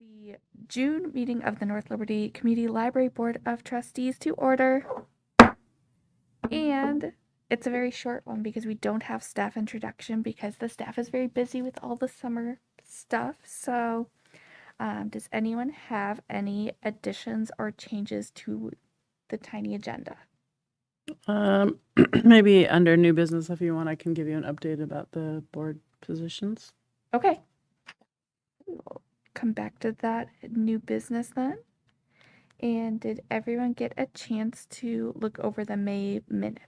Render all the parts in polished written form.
The June meeting of the North Liberty Community Library Board of Trustees to order. And it's a very short one because we don't have staff introduction because the staff is very busy with all the summer stuff. So, does anyone have any additions or changes to the tiny agenda? Maybe under new business, if you want, I can give you an update about the board positions. Okay. We'll come back to that new business then. And did everyone get a chance to look over the May minutes?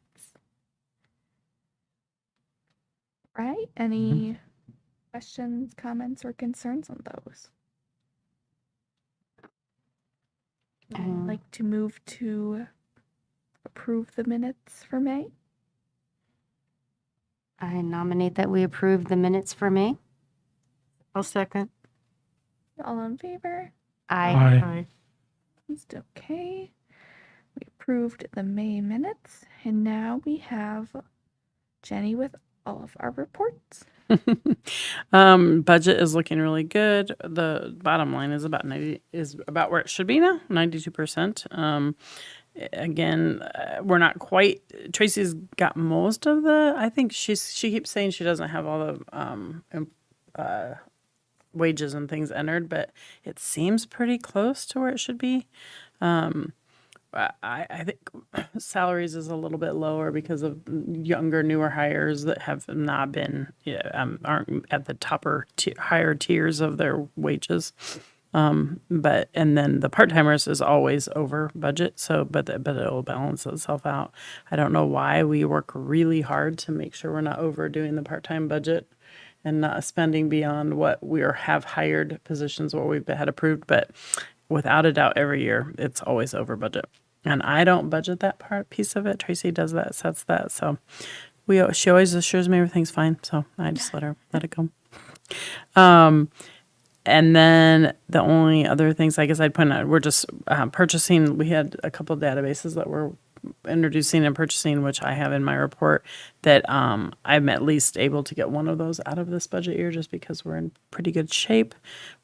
Right? Any questions, comments, or concerns on those? I'd like to move to approve the minutes for May. I nominate that we approve the minutes for May. I'll second. All in favor? Aye. It's okay. We approved the May minutes, and now we have Jenny with all of our reports. Budget is looking really good. The bottom line is about where it should be now, 92%. Again, we're not quite. Tracy's got most of the. I think she keeps saying she doesn't have all the wages and things entered, but it seems pretty close to where it should be. I think salaries is a little bit lower because of younger, newer hires that have not been, aren't at the higher tiers of their wages. And then the part-timers is always over budget. So, but it'll balance itself out. I don't know why we work really hard to make sure we're not overdoing the part-time budget and not spending beyond what we have hired positions, what we've had approved. But without a doubt, every year it's always over budget. And I don't budget that piece of it. Tracy does that, sets that. So she always assures me everything's fine. So I just let it go. And then the only other things I guess I'd point out, we're just purchasing. We had a couple of databases that we're introducing and purchasing, which I have in my report, that I'm at least able to get one of those out of this budget year just because we're in pretty good shape,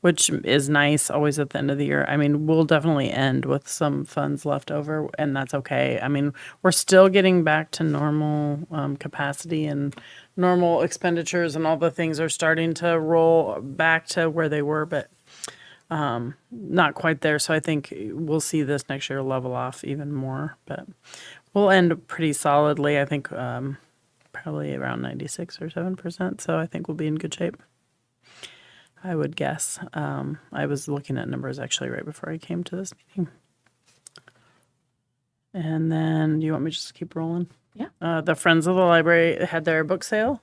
which is nice always at the end of the year. I mean, we'll definitely end with some funds left over, and that's okay. I mean, we're still getting back to normal capacity and normal expenditures, and all the things are starting to roll back to where they were, but not quite there. So I think we'll see this next year level off even more, but we'll end pretty solidly. I think probably around 96 or 7%. So I think we'll be in good shape, I would guess. I was looking at numbers actually right before I came to this meeting. And then do you want me to just keep rolling? Yeah. The Friends of the Library had their book sale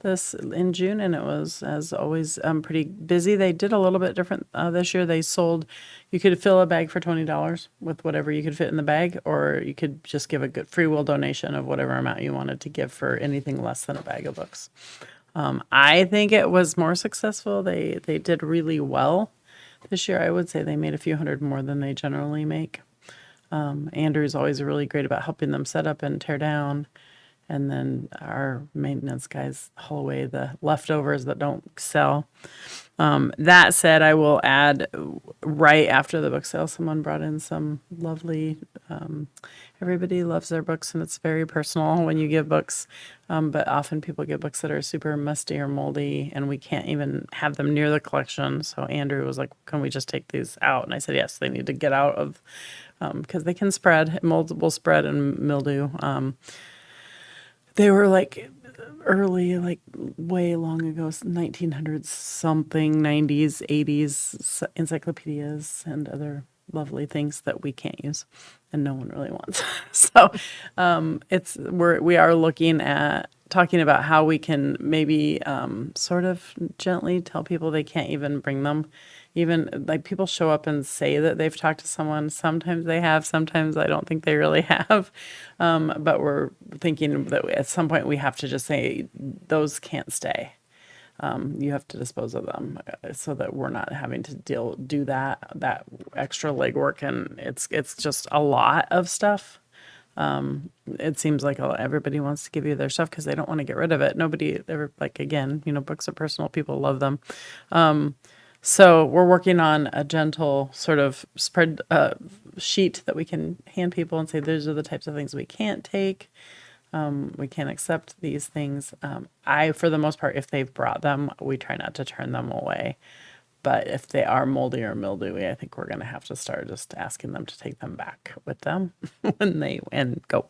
this in June, and it was, as always, pretty busy. They did a little bit different this year. They sold, you could fill a bag for $20 with whatever you could fit in the bag, or you could just give a good free will donation of whatever amount you wanted to give for anything less than a bag of books. I think it was more successful. They did really well this year. I would say they made a few hundred more than they generally make. Andrew's always really great about helping them set up and tear down. And then our maintenance guys haul away the leftovers that don't sell. That said, I will add, right after the book sale, someone brought in some lovely, everybody loves their books, and it's very personal when you give books. But often people get books that are super musty or moldy, and we can't even have them near the collection. So Andrew was like, can we just take these out? And I said, yes, they need to get out of, because they can spread, mold will spread and mildew. They were like early, like way long ago, 1900s something, 90s, 80s encyclopedias and other lovely things that we can't use and no one really wants. So we are looking at talking about how we can maybe sort of gently tell people they can't even bring them. Even like people show up and say that they've talked to someone. Sometimes they have, sometimes I don't think they really have. But we're thinking that at some point we have to just say those can't stay. You have to dispose of them so that we're not having to do that extra legwork, and it's just a lot of stuff. It seems like everybody wants to give you their stuff because they don't want to get rid of it. Nobody ever, like, again, books are personal. People love them. So we're working on a gentle sort of spread sheet that we can hand people and say, those are the types of things we can't take. We can't accept these things. For the most part, if they've brought them, we try not to turn them away. But if they are moldy or mildewy, I think we're going to have to start just asking them to take them back with them when they and go.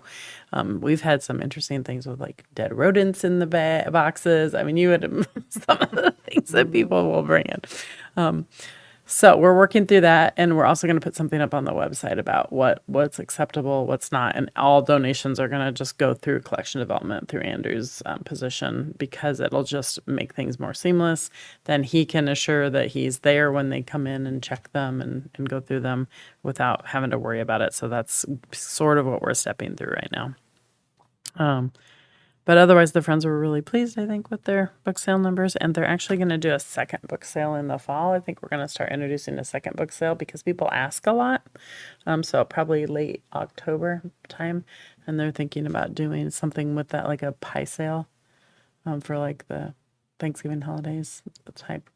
We've had some interesting things with like dead rodents in the boxes. I mean, you had some of the things that people will bring in. So we're working through that, and we're also going to put something up on the website about what's acceptable, what's not, and all donations are going to just go through collection development through Andrew's position because it'll just make things more seamless. Then he can assure that he's there when they come in and check them and go through them without having to worry about it. So that's sort of what we're stepping through right now. But otherwise, the friends were really pleased, I think, with their book sale numbers. And they're actually going to do a second book sale in the fall. I think we're going to start introducing a second book sale because people ask a lot. So probably late October time. And they're thinking about doing something with that, like a pie sale for like the Thanksgiving holidays type,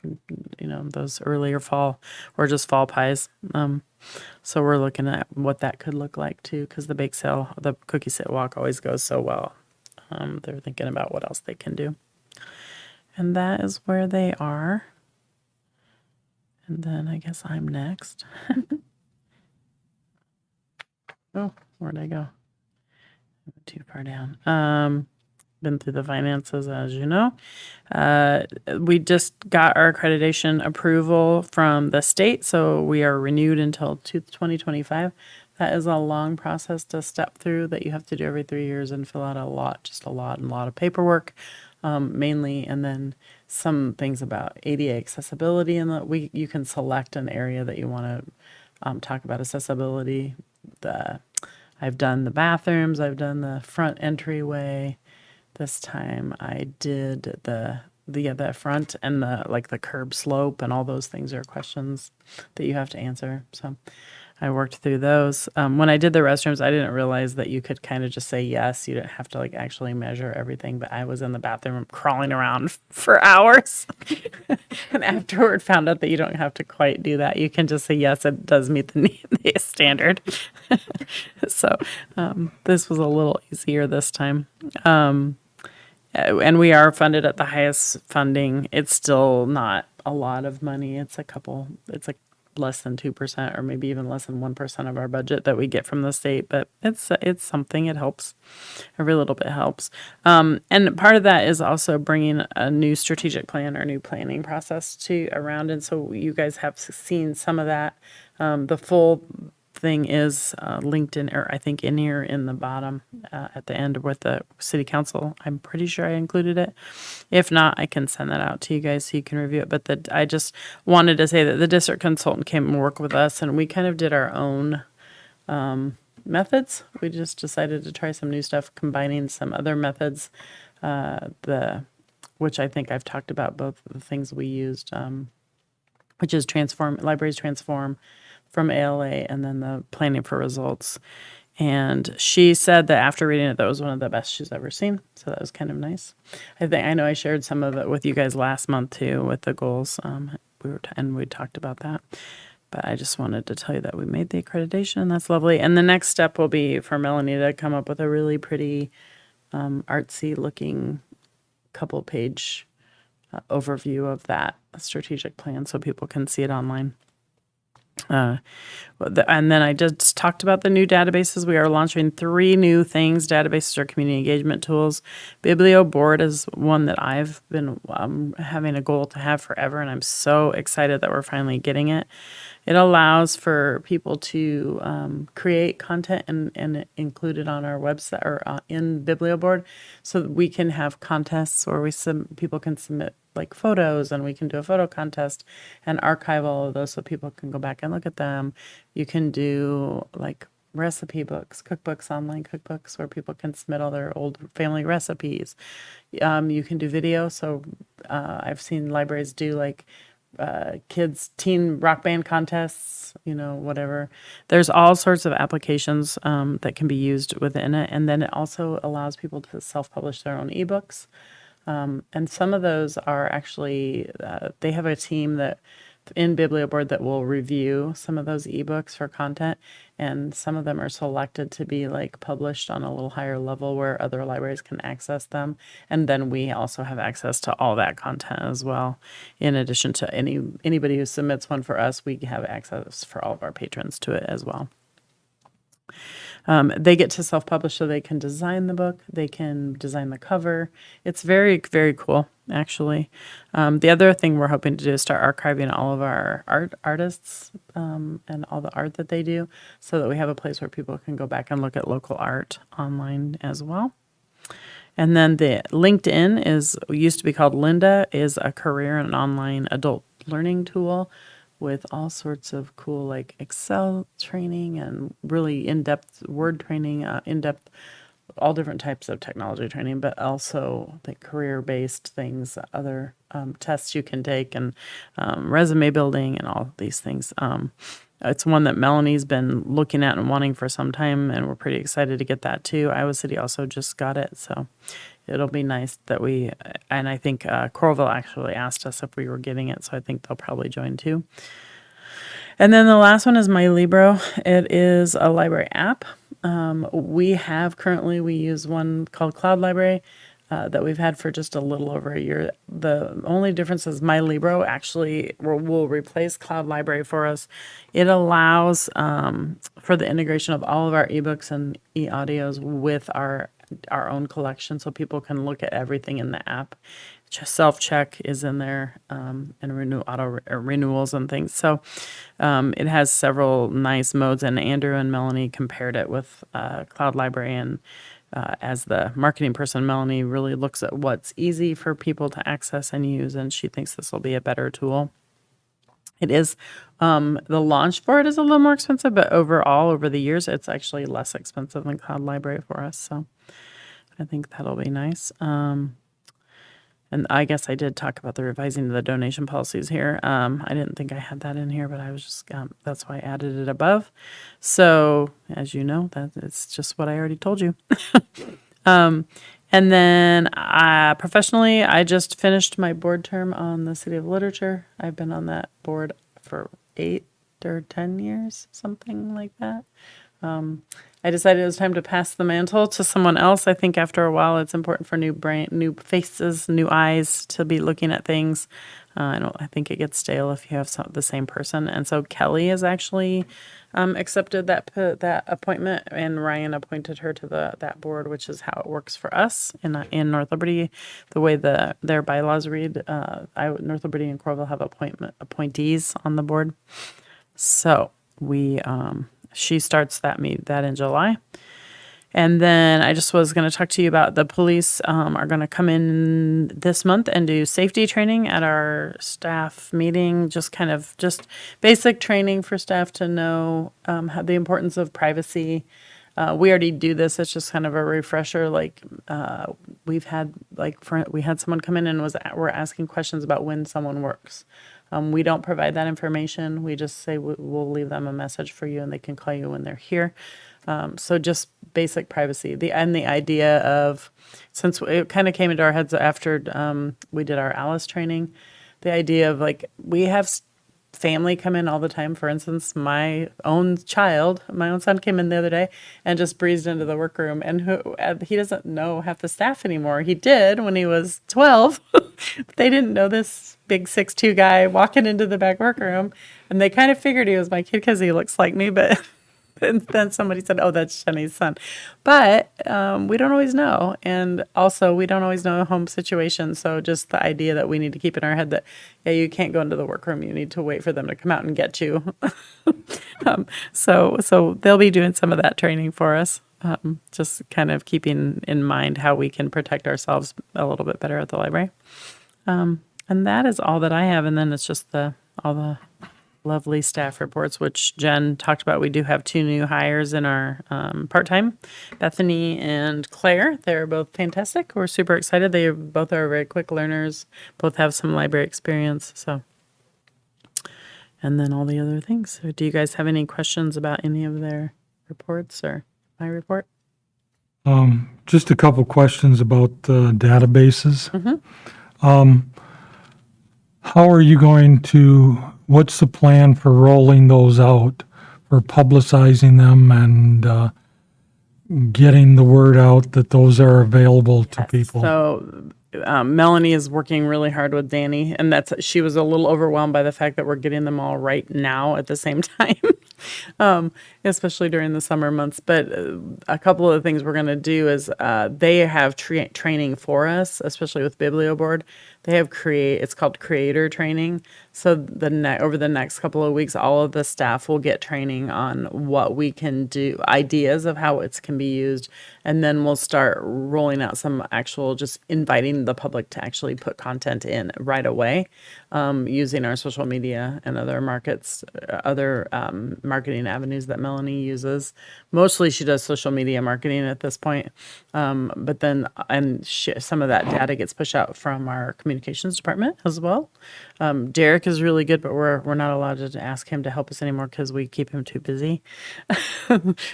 those earlier fall or just fall pies. So we're looking at what that could look like too, because the bake sale, the cookie sit walk always goes so well. They're thinking about what else they can do. And that is where they are. And then I guess I'm next. Oh, where'd I go? Too far down. Been through the finances, as you know. We just got our accreditation approval from the state, so we are renewed until 2025. That is a long process to step through that you have to do every 3 years and fill out a lot of paperwork, mainly, and then some things about ADA accessibility, and that you can select an area that you want to talk about accessibility. I've done the bathrooms, I've done the front entryway. This time I did the front and the curb slope, and all those things are questions that you have to answer. So I worked through those. When I did the restrooms, I didn't realize that you could kind of just say yes. You didn't have to like actually measure everything, but I was in the bathroom crawling around for hours and afterward found out that you don't have to quite do that. You can just say yes, it does meet the standard. So this was a little easier this time. And we are funded at the highest funding. It's still not a lot of money. It's like less than 2% or maybe even less than 1% of our budget that we get from the state, but it's something. It helps. Every little bit helps. And part of that is also bringing a new strategic plan or new planning process around. And so you guys have seen some of that. The full thing is linked in, or I think in here in the bottom at the end with the city council. I'm pretty sure I included it. If not, I can send that out to you guys so you can review it. But I just wanted to say that the district consultant came and worked with us, and we kind of did our own methods. We just decided to try some new stuff, combining some other methods, which I think I've talked about both of the things we used, which is Libraries Transform from ALA, and then the Planning for Results. And she said that after reading it, that was one of the best she's ever seen. So that was kind of nice. I know I shared some of it with you guys last month too, with the goals. We talked about that. But I just wanted to tell you that we made the accreditation. That's lovely. And the next step will be for Melanie to come up with a really pretty, artsy looking couple page overview of that strategic plan so people can see it online. And then I just talked about the new databases. We are launching 3 new things. Databases are community engagement tools. BiblioBoard is one that I've been having a goal to have forever, and I'm so excited that we're finally getting it. It allows for people to create content and include it on our website or in BiblioBoard, so that we can have contests where people can submit like photos, and we can do a photo contest and archive all of those so people can go back and look at them. You can do like recipe books, cookbooks, online cookbooks where people can submit all their old family recipes. You can do video. So I've seen libraries do like kids teen rock band contests, whatever. There's all sorts of applications that can be used within it. And then it also allows people to self-publish their own ebooks. And some of those are actually, they have a team that in BiblioBoard that will review some of those ebooks for content, and some of them are selected to be like published on a little higher level where other libraries can access them. And then we also have access to all that content as well. In addition to anybody who submits one for us, we have access for all of our patrons to it as well. They get to self-publish, so they can design the book, they can design the cover. It's very, very cool, actually. The other thing we're hoping to do is start archiving all of our artists and all the art that they do, so that we have a place where people can go back and look at local art online as well. And then the LinkedIn used to be called Lynda, is a career and online adult learning tool with all sorts of cool like Excel training and really in-depth word training, in-depth, all different types of technology training, but also like career-based things, other tests you can take, and resume building and all these things. It's one that Melanie's been looking at and wanting for some time, and we're pretty excited to get that too. Iowa City also just got it, so it'll be nice that and I think Coralville actually asked us if we were getting it, so I think they'll probably join too. And then the last one is My Libro. It is a library app. We use one called Cloud Library that we've had for just a little over a year. The only difference is My Libro actually will replace Cloud Library for us. It allows for the integration of all of our ebooks and e-audios with our own collection, so people can look at everything in the app. Just self-check is in there, and renewals and things. So it has several nice modes, and Andrew and Melanie compared it with Cloud Library, and as the marketing person, Melanie really looks at what's easy for people to access and use, and she thinks this will be a better tool. It is, the launch for it is a little more expensive, but overall, over the years, it's actually less expensive than Cloud Library for us. So I think that'll be nice. And I guess I did talk about the revising of the donation policies here. I didn't think I had that in here, but I was just, that's why I added it above. So as you know, it's just what I already told you. And then professionally, I just finished my board term on the City of Literature. I've been on that board for 8 or 10 years, something like that. I decided it was time to pass the mantle to someone else. I think after a while, it's important for new faces, new eyes to be looking at things. I think it gets stale if you have the same person. And so Kelly has actually accepted that appointment, and Ryan appointed her to that board, which is how it works for us in North Liberty. The way their bylaws read, North Liberty and Coralville have appointees on the board. So she starts that in July. And then I just was going to talk to you about the police are going to come in this month and do safety training at our staff meeting, just basic training for staff to know the importance of privacy. We already do this. It's just kind of a refresher. We had someone come in and were asking questions about when someone works. We don't provide that information. We just say we'll leave them a message for you and they can call you when they're here. So just basic privacy. The idea of, since it kind of came into our heads after we did our Alice training, the idea of we have family come in all the time. For instance, my own son came in the other day and just breezed into the workroom, and he doesn't know half the staff anymore. He did when he was 12. They didn't know this big 6'2" guy walking into the back workroom, and they kind of figured he was my kid because he looks like me, but and then somebody said, "Oh, that's Jenny's son." But we don't always know. And also, we don't always know home situations. So just the idea that we need to keep in our head that, yeah, you can't go into the workroom. You need to wait for them to come out and get you. So they'll be doing some of that training for us. Just kind of keeping in mind how we can protect ourselves a little bit better at the library. And that is all that I have. And then it's just all the lovely staff reports, which Jen talked about. We do have 2 new hires in our part-time, Bethany and Claire. They're both fantastic. We're super excited. They both are very quick learners, both have some library experience. So, and then all the other things. So do you guys have any questions about any of their reports or my report? Just a couple questions about the databases. Mm-hmm. How are you going to what's the plan for rolling those out, for publicizing them and getting the word out that those are available to people? So Melanie is working really hard with Danny, and she was a little overwhelmed by the fact that we're getting them all right now at the same time, especially during the summer months. But a couple of the things we're going to do is they have training for us, especially with BiblioBoard. They have it's called creator training. So over the next couple of weeks, all of the staff will get training on what we can do, ideas of how it can be used, and then we'll start rolling out some actual, just inviting the public to actually put content in right away, using our social media and other marketing avenues that Melanie uses. Mostly she does social media marketing at this point, but then some of that data gets pushed out from our communications department as well. Derek is really good, but we're not allowed to ask him to help us anymore because we keep him too busy.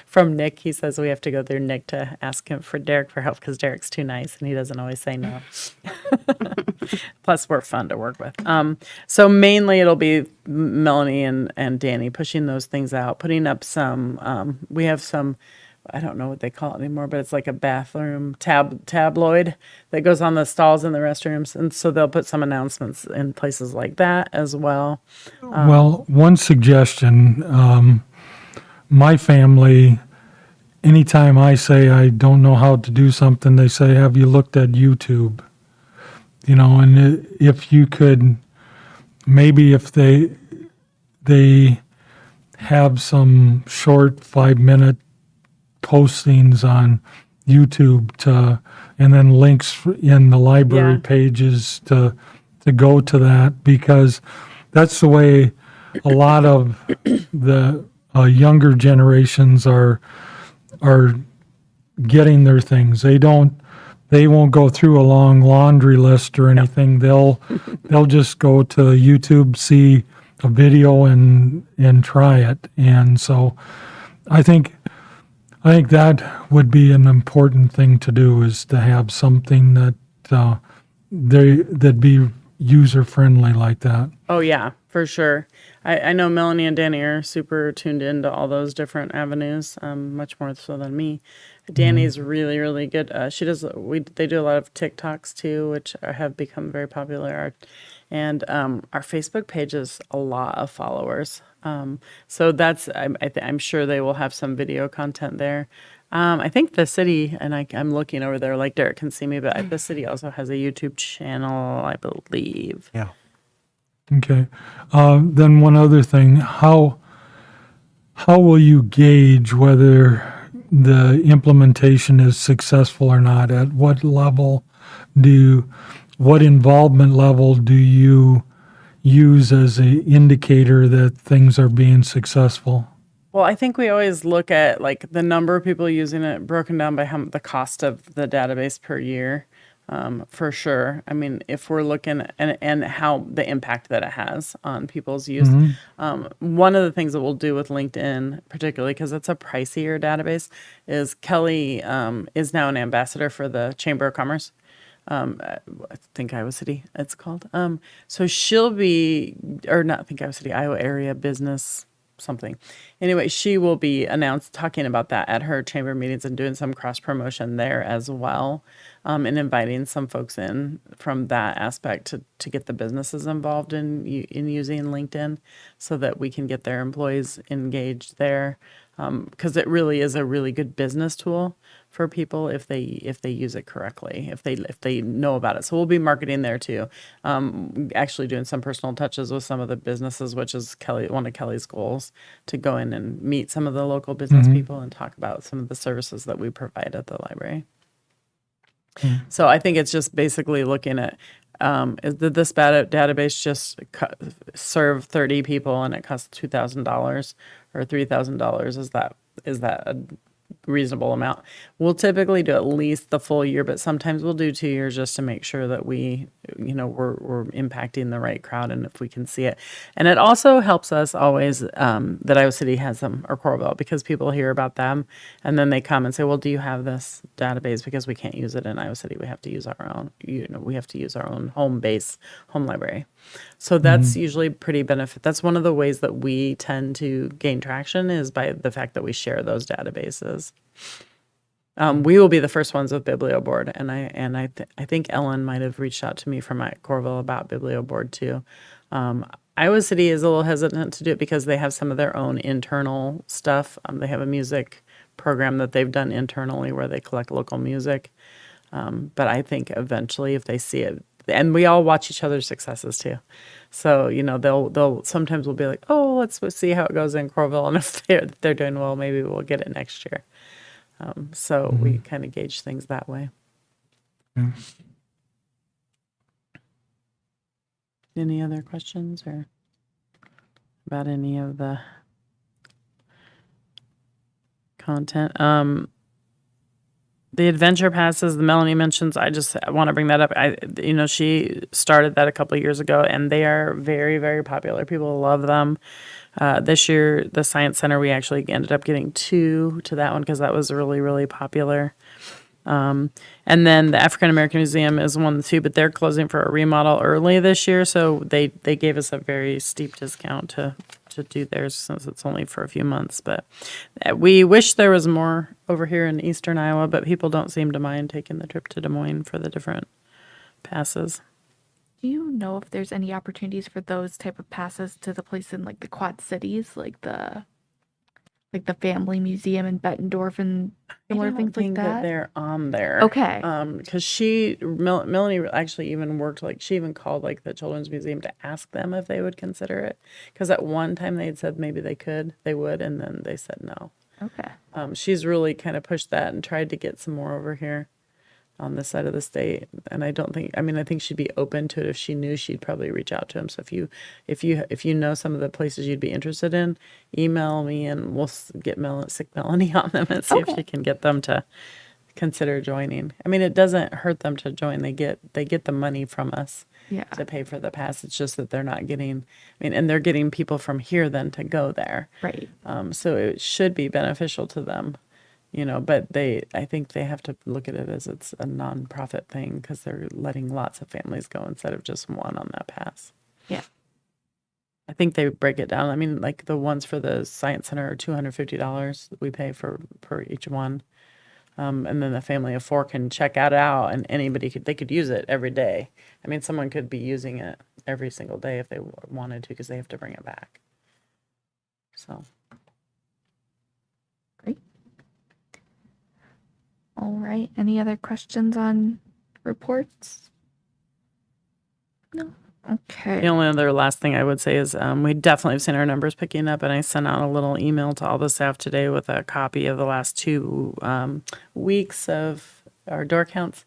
From Nick, he says we have to go through Nick to ask him for Derek for help because Derek's too nice and he doesn't always say no. Plus, we're fun to work with. So mainly it'll be Melanie and Danny pushing those things out, putting up some. We have some. I don't know what they call it anymore, but it's like a bathroom tabloid that goes on the stalls in the restrooms. And so they'll put some announcements in places like that as well. Well, one suggestion, my family, anytime I say I don't know how to do something, they say, have you looked at YouTube? You know, and if you could, maybe if they have some short 5-minute postings on YouTube and then links in the library Yeah. pages to go to that, because that's the way a lot of the younger generations are getting their things. They won't go through a long laundry list or anything. They'll just go to YouTube, see a video and try it. And so I think that would be an important thing to do, is to have something that that'd be user friendly like that. Oh yeah, for sure. I know Melanie and Danny are super tuned into all those different avenues, much more so than me. Danny's really, really good. They do a lot of TikToks too, which have become very popular. And our Facebook page is a lot of followers. So I'm sure they will have some video content there. I think the city, and I'm looking over there like Derek can see me, but the city also has a YouTube channel, I believe. Yeah. Okay. Then one other thing, how will you gauge whether the implementation is successful or not? At what level what involvement level do you use as an indicator that things are being successful? Well, I think we always look at like the number of people using it broken down by the cost of the database per year, for sure. I mean, if we're looking and how the impact that it has on people's use. One of the things that we'll do with LinkedIn, particularly because it's a pricier database, is Kelly is now an ambassador for the Chamber of Commerce. I think Iowa City, it's called. So she'll be, or not think Iowa City, Iowa Area Business something. Anyway, she will be talking about that at her chamber meetings and doing some cross promotion there as well, and inviting some folks in from that aspect to get the businesses involved in using LinkedIn, so that we can get their employees engaged there, because it really is a really good business tool for people if they use it correctly, if they know about it. So we'll be marketing there too. Actually doing some personal touches with some of the businesses, which is one of Kelly's goals, to go in and meet some of the local business people and talk about some of the services that we provide at the library. So I think it's just basically looking at, did this database just serve 30 people and it costs $2,000 or $3,000? Is that a reasonable amount. We'll typically do at least the full year, but sometimes we'll do 2 years just to make sure that we're impacting the right crowd and if we can see it. And it also helps us always that Iowa City has them, or Coralville, because people hear about them and then they come and say, well, do you have this database? Because we can't use it in Iowa City. We have to use our own, we have to use our own home library. So that's usually pretty benefit. That's one of the ways that we tend to gain traction is by the fact that we share those databases. We will be the first ones with BiblioBoard, and I think Ellen might have reached out to me from Corville about BiblioBoard too. Iowa City is a little hesitant to do it because they have some of their own internal stuff. They have a music program that they've done internally where they collect local music. But I think eventually, if they see it, and we all watch each other's successes too. So, they'll sometimes we'll be like, oh, let's see how it goes in Coralville. And if they're doing well, maybe we'll get it next year. So we kind of gauge things that way. Yeah. Any other questions or about any of the content? The adventure passes, the Melanie mentions, I just want to bring that up. She started that a couple of years ago, and they are very, very popular. People love them. This year, the Science Center, we actually ended up getting 2 to that one because that was really, really popular. And then the African American Museum is one too, but they're closing for a remodel early this year, so they gave us a very steep discount to do theirs since it's only for a few months. But we wish there was more over here in eastern Iowa, but people don't seem to mind taking the trip to Des Moines for the different passes. Do you know if there's any opportunities for those type of passes to the place in like the Quad Cities, like the Family Museum in Bettendorf and similar things like that? They're on there. Okay. Because Melanie actually even worked, she even called the Children's Museum to ask them if they would consider it. Because at one time they had said maybe they would, and then they said no. Okay. She's really kind of pushed that and tried to get some more over here on this side of the state. And I think she'd be open to it. If she knew, she'd probably reach out to him. So if you know some of the places you'd be interested in, email me and we'll get sick Melanie on them and see if she can get them to consider joining. It doesn't hurt them to join. They get the money from us to pay for the pass. It's just that they're not getting, and they're getting people from here then to go there. Right. So it should be beneficial to them. But I think they have to look at it as it's a nonprofit thing because they're letting lots of families go instead of just one on that pass. Yeah. I think they break it down. The ones for the Science Center are $250 that we pay for each one. And then the family of 4 can check it out, and they could use it every day. Someone could be using it every single day if they wanted to because they have to bring it back. So. Great. All right. Any other questions on reports? No. Okay. The only other last thing I would say is we definitely have seen our numbers picking up, and I sent out a little email to all the staff today with a copy of the last 2 weeks of our door counts.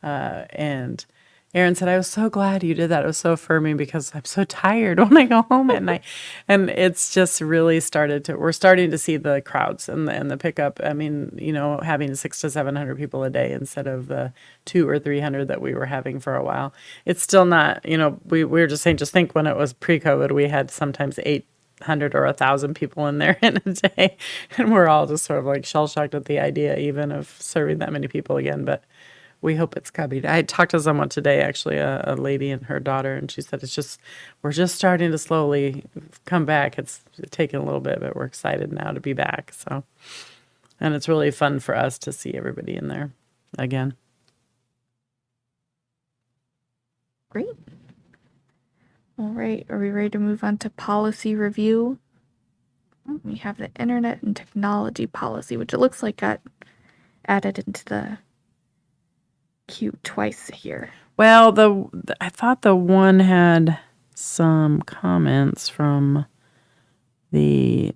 And Aaron said, I was so glad you did that. It was so affirming because I'm so tired when I go home at night. And it's just really we're starting to see the crowds and the pickup. Having 600 to 700 people a day instead of the 200 or 300 that we were having for a while. It's still not, we were just saying, just think when it was pre-COVID, we had sometimes 800 or 1,000 people in there in a day. And we're all just sort of shell-shocked at the idea even of serving that many people again. But we hope it's coming. I talked to someone today, actually, a lady and her daughter, and she said we're just starting to slowly come back. It's taken a little bit, but we're excited now to be back. So, and it's really fun for us to see everybody in there again. Great. All right. Are we ready to move on to policy review? We have the Internet and Technology Policy, which it looks like got added into the queue twice here. Well, I thought the one had some comments from the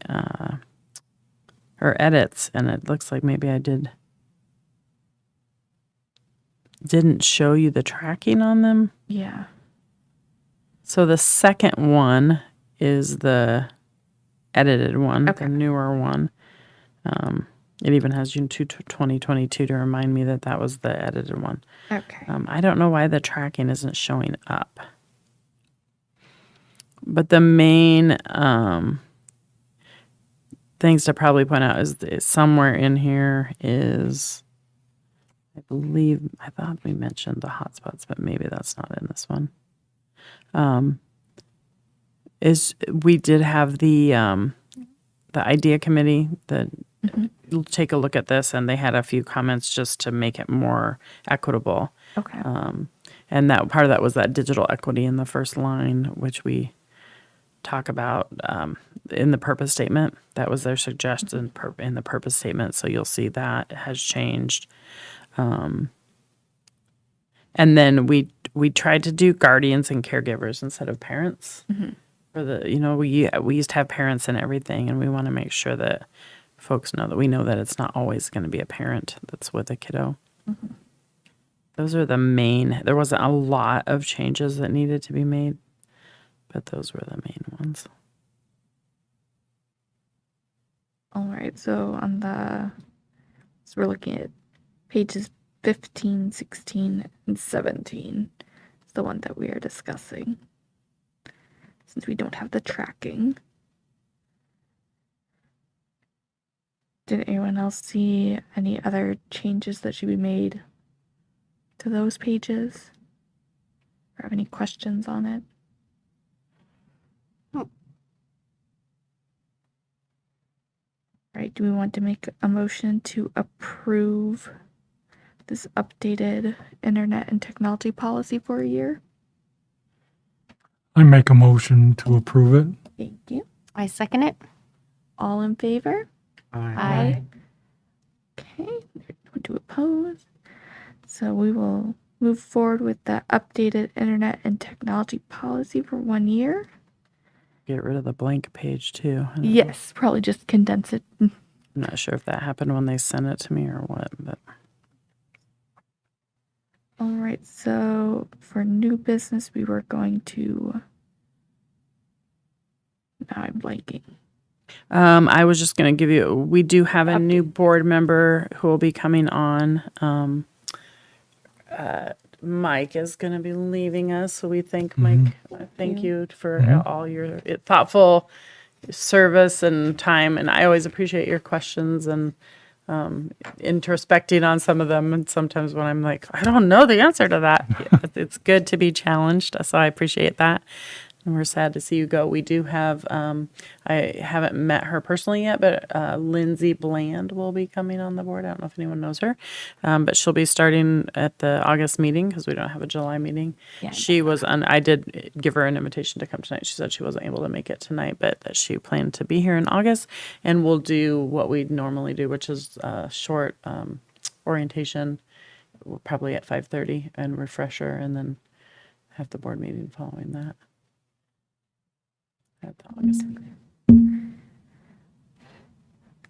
her edits, and it looks like maybe I didn't show you the tracking on them. Yeah. So the second one is the edited one, Okay. the newer one. It even has June 2022 to remind me that that was the edited one. Okay. I don't know why the tracking isn't showing up. But the main things to probably point out is somewhere in here is, I believe, I thought we mentioned the hotspots, but maybe that's not in this one. Is we did have the idea committee that take a look at this, and they had a few comments just to make it more equitable. Okay. And that part of that was that digital equity in the first line, which we talk about in the purpose statement. That was their suggestion in the purpose statement. So you'll see that has changed. And then we tried to do guardians and caregivers instead of parents. For the we used to have parents and everything, and we want to make sure that folks know that we know that it's not always going to be a parent that's with a kiddo. Those are the main. There wasn't a lot of changes that needed to be made, but those were the main ones. All right. So we're looking at pages 15, 16, and 17. It's the one that we are discussing. Since we don't have the tracking. Did anyone else see any other changes that should be made to those pages? Or have any questions on it? No. Right, do we want to make a motion to approve this updated internet and technology policy for a year? I make a motion to approve it. Thank you. I second it. All in favor? Aye. Okay, no to oppose. So we will move forward with the updated internet and technology policy for 1 year. Get rid of the blank page too. I don't know. Yes, probably just condense it. I'm not sure if that happened when they sent it to me or what, but All right, so for new business, we were going to. Now I'm blanking. I was just going to give you, we do have a new board member who will be coming on. Mike is going to be leaving us, so we thank Mike. Thank you for all your thoughtful service and time, and I always appreciate your questions and introspecting on some of them. And sometimes when I'm like, I don't know the answer to that, it's good to be challenged, so I appreciate that. And we're sad to see you go. We do have, I haven't met her personally yet, but Lindsay Bland will be coming on the board. I don't know if anyone knows her, but she'll be starting at the August meeting because we don't have a July meeting. Yeah, She was, I did give her an invitation to come tonight. She said she wasn't able to make it tonight, but that she planned to be here in August. And we'll do what we normally do, which is a short orientation, probably at 5:30, and refresher, and then have the board meeting following that. At the August meeting.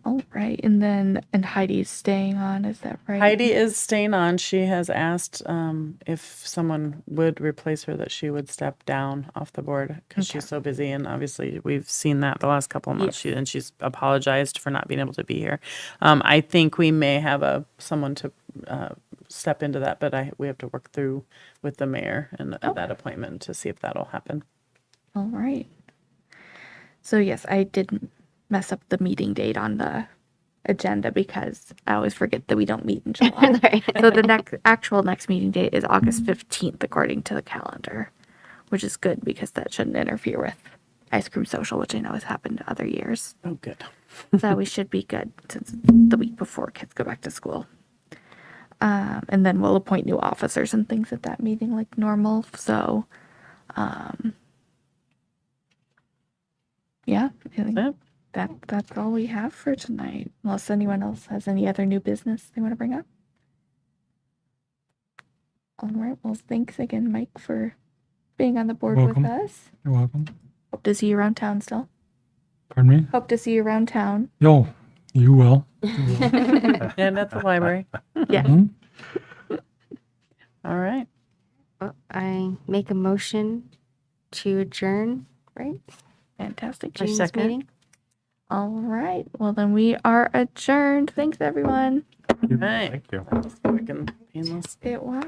All right, and Heidi's staying on, is that right? Heidi is staying on. She has asked if someone would replace her, that she would step down off the board because she's so busy. And obviously, we've seen that the last couple of months. Yes. And she's apologized for not being able to be here. I think we may have someone to step into that, but we have to work through with the mayor and that appointment to see if that'll happen. All right. So yes, I did mess up the meeting date on the agenda because I always forget that we don't meet in July. So the next meeting date is August 15th according to the calendar, which is good because that shouldn't interfere with ice cream social, which I know has happened other years. Oh, good. So we should be good since it's the week before kids go back to school. And then we'll appoint new officers and things at that meeting like normal. So yeah, I think that's all we have for tonight. Unless anyone else has any other new business they want to bring up. All right. Well, thanks again, Mike, for being on the board Welcome. with us. You're welcome. Hope to see you around town still. Pardon me? Hope to see you around town. Yo, you will. And at the library. Yeah. Mhm. All right. I make a motion to adjourn, right? Fantastic. June's second. meeting. All right. Well, then we are adjourned. Thanks, everyone. Hey, Thank you. that was quick and painless. It was.